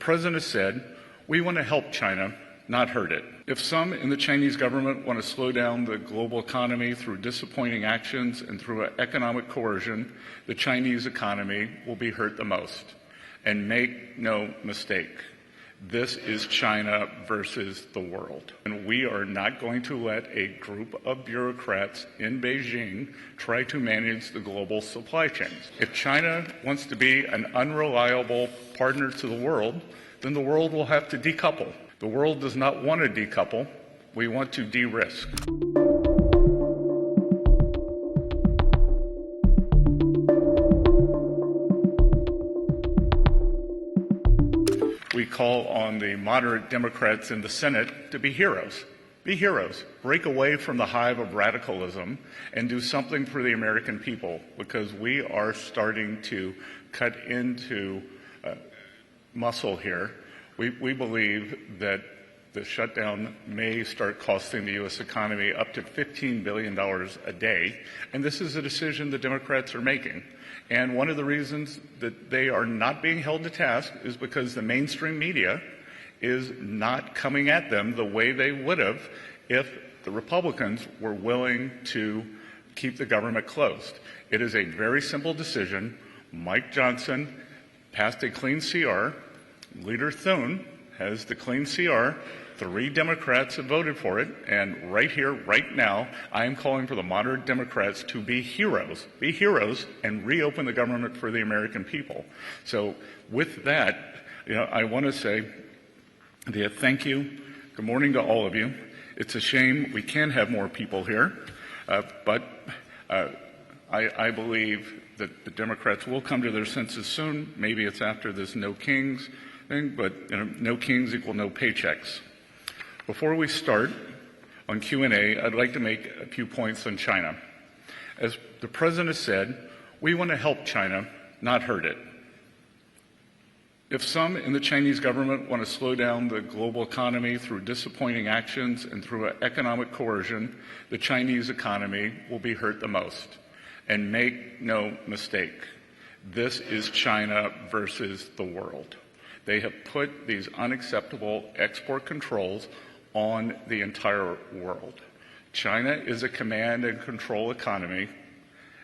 president said, we want to help China, not hurt it. If some in the Chinese government want to slow down the global economy through disappointing actions and through economic coercion, the Chinese economy will be hurt the most. And make no mistake, this is China versus the world. And we are not going to let a group of bureaucrats in Beijing try to manage the global supply chains. If China wants to be an unreliable partner to the world, then the world will have to decouple. The world does not want to decouple. We want to de-risk. We call on the moderate Democrats in the Senate to be heroes. Be heroes. Break away from the hive of radicalism and do something for the American people, because we are starting to cut into muscle here. We believe that the shutdown may start costing the U.S. economy up to $15 billion a day, and this is a decision the Democrats are making. And one of the reasons that they are not being held to task is because the mainstream media is not coming at them the way they would have if the Republicans were willing to keep the government closed. It is a very simple decision. Mike Johnson passed a clean CR. Leader Thune has the clean CR. 3 Democrats have voted for it, and right here, right now, I am calling for the moderate Democrats to be heroes, and reopen the government for the American people. So with that, I want to say thank you. Good morning to all of you. It's a shame we can't have more people here, but I believe that the Democrats will come to their senses soon. Maybe it's after this no kings thing, but no kings equal no paychecks. Before we start on Q&A, I'd like to make a few points on China. As the president said, we want to help China, not hurt it. If some in the Chinese government want to slow down the global economy through disappointing actions and through economic coercion, the Chinese economy will be hurt the most. And make no mistake, this is China versus the world. They have put these unacceptable export controls on the entire world. China is a command and control economy,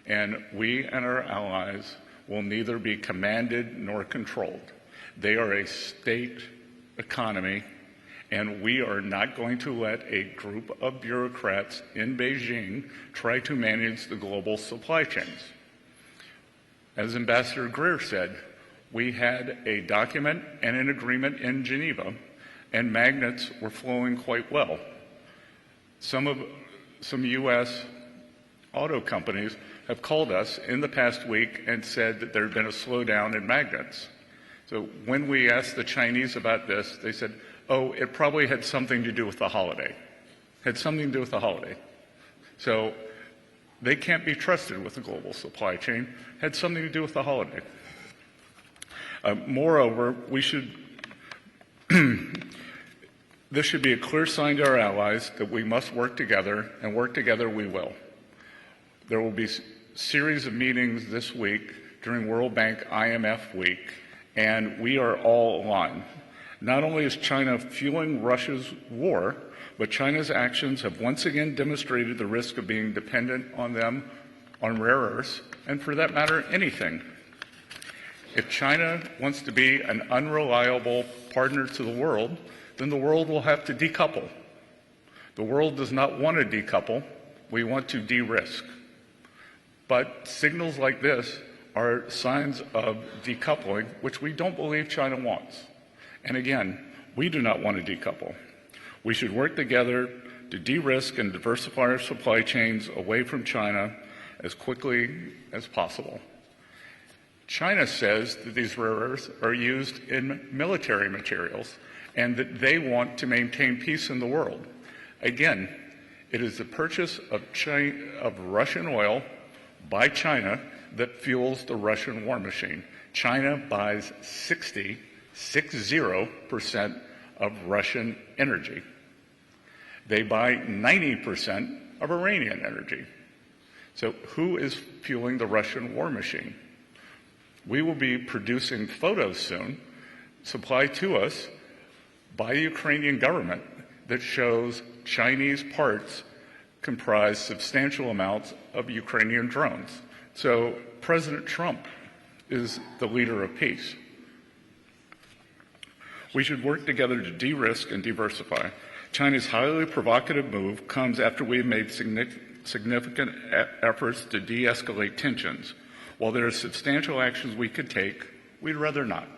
and we and our allies will neither be commanded nor controlled. They are a state economy, and we are not going to let a group of bureaucrats in Beijing try to manage the global supply chains. As Ambassador Greer said, we had a document and an agreement in Geneva, and magnets were flowing quite well. Some U.S. auto companies have called us in the past week and said that there had been a slowdown in magnets. So when we asked the Chinese about this, they said, oh, it probably had something to do with the holiday. Had something to do with the holiday. So they can't be trusted with the global supply chain. Had something to do with the holiday. Moreover, this should be a clear sign to our allies that we must work together, and work together we will. There will be a series of meetings this week during World Bank IMF week, and we are all aligned. Not only is China fueling Russia's war, but China's actions have once again demonstrated the risk of being dependent on them on rare earths, and for that matter, anything. If China wants to be an unreliable partner to the world, then the world will have to decouple. The world does not want to decouple. We want to de-risk. But signals like this are signs of decoupling, which we don't believe China wants. And again, we do not want to decouple. We should work together to de-risk and diversify our supply chains away from China as quickly as possible. China says that these rare earths are used in military materials and that they want to maintain peace in the world. Again, it is the purchase of Russian oil by China that fuels the Russian war machine. China buys 60% of Russian energy. They buy 90% of Iranian energy. So who is fueling the Russian war machine? We will be producing photos soon supplied to us by the Ukrainian government that shows Chinese parts comprise substantial amounts of Ukrainian drones. So President Trump is the leader of peace. We should work together to de-risk and diversify. China's highly provocative move comes after we've made significant efforts to de-escalate tensions. While there are substantial actions we could take, we'd rather not.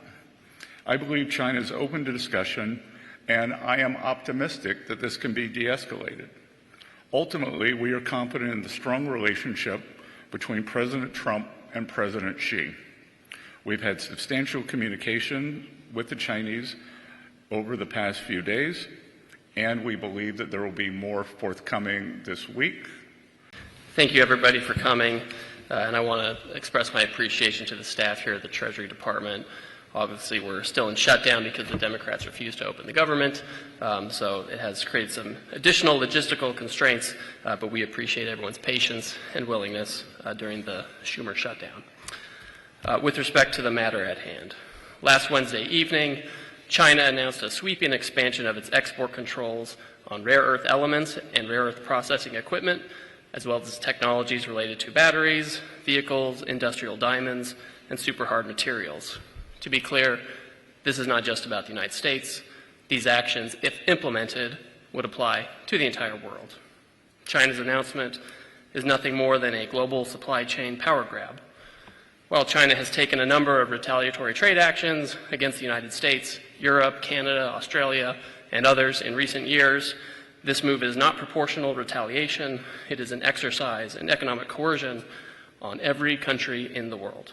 I believe China is open to discussion, and I am optimistic that this can be de-escalated. Ultimately, we are confident in the strong relationship between President Trump and President Xi. We've had substantial communication with the Chinese over the past few days, and we believe that there will be more forthcoming this week. Thank you, everybody, for coming. And I want to express my appreciation to the staff here at the Treasury Department. Obviously, we're still in shutdown because the Democrats refused to open the government, so it has created some additional logistical constraints, but we appreciate everyone's patience and willingness during the Schumer shutdown. With respect to the matter at hand, last Wednesday evening, China announced a sweeping expansion of its export controls on rare earth elements and rare earth processing equipment, as well as technologies related to batteries, vehicles, industrial diamonds, and superhard materials. To be clear, this is not just about the United States. These actions, if implemented, would apply to the entire world. China's announcement is nothing more than a global supply chain power grab. While China has taken a number of retaliatory trade actions against the United States, Europe, Canada, Australia, and others in recent years, this move is not proportional retaliation. It is an exercise in economic coercion on every country in the world.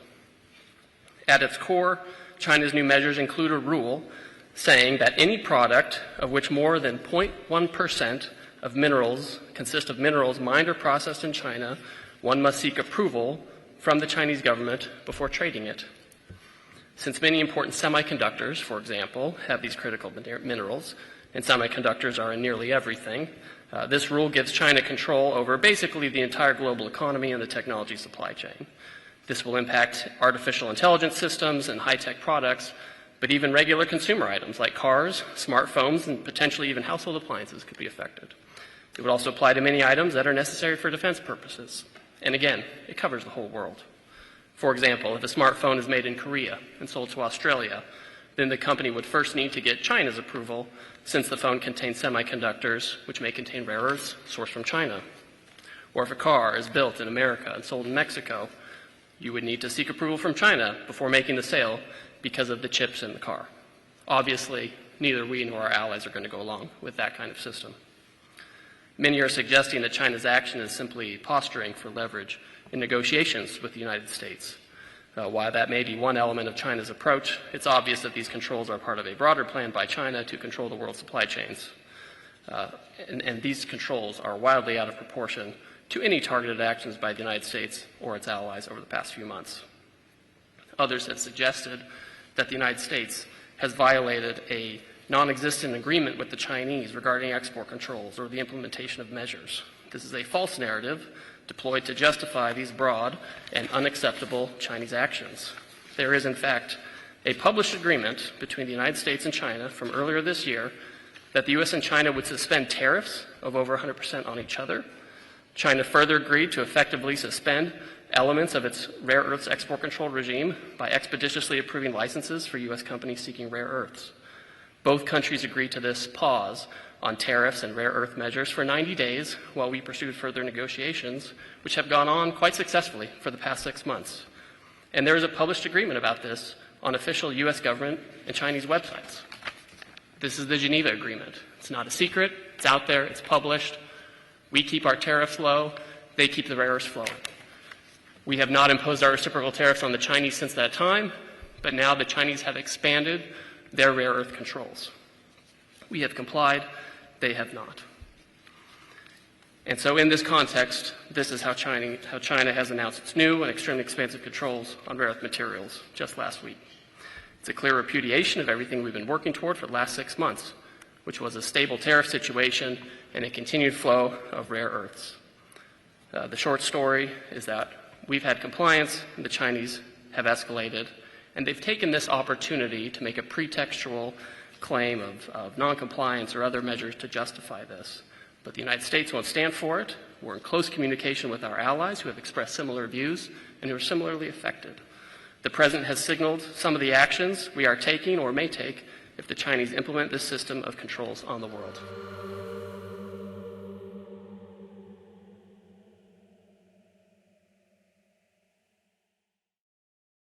At its core, China's new measures include a rule saying that any product of which more than 0.1% of minerals consist of minerals mined or processed in China, one must seek approval from the Chinese government before trading it. Since many important semiconductors, for example, have these critical minerals, and semiconductors are in nearly everything, this rule gives China control over basically the entire global economy and the technology supply chain. This will impact artificial intelligence systems and high-tech products, but even regular consumer items like cars, smartphones, and potentially even household appliances could be affected. It would also apply to many items that are necessary for defense purposes. And again, it covers the whole world. For example, if a smartphone is made in Korea and sold to Australia, then the company would first need to get China's approval, since the phone contains semiconductors, which may contain rare earths sourced from China. Or if a car is built in America and sold in Mexico, you would need to seek approval from China before making the sale because of the chips in the car. Obviously, neither we nor our allies are going to go along with that kind of system. Many are suggesting that China's action is simply posturing for leverage in negotiations with the United States. While that may be one element of China's approach, it's obvious that these controls are part of a broader plan by China to control the world's supply chains. And these controls are wildly out of proportion to any targeted actions by the United States or its allies over the past few months. Others have suggested that the United States has violated a non-existent agreement with the Chinese regarding export controls or the implementation of measures. This is a false narrative deployed to justify these broad and unacceptable Chinese actions. There is, in fact, a published agreement between the United States and China from earlier this year that the U.S. and China would suspend tariffs of over 100% on each other. China further agreed to effectively suspend elements of its rare earths export control regime by expeditiously approving licenses for U.S. companies seeking rare earths. Both countries agreed to this pause on tariffs and rare earth measures for 90 days while we pursued further negotiations, which have gone on quite successfully for the past 6 months. And there is a published agreement about this on official U.S. government and Chinese websites. This is the Geneva Agreement. It's not a secret. It's out there. It's published. We keep our tariffs low. They keep the rare earths flowing. We have not imposed our reciprocal tariffs on the Chinese since that time, but now the Chinese have expanded their rare earth controls. We have complied. They have not. And so in this context, this is how China has announced its new and extremely expansive controls on rare earth materials just last week. It's a clear repudiation of everything we've been working toward for the last 6 months, which was a stable tariff situation and a continued flow of rare earths. The short story is that we've had compliance and the Chinese have escalated, And they've taken this opportunity to make a pretextual claim of noncompliance or other measures to justify this. But the United States won't stand for it. We're in close communication with our allies who have expressed similar views and who are similarly affected. The President has signaled some of the actions we are taking or may take if the Chinese implement this system of controls on the world.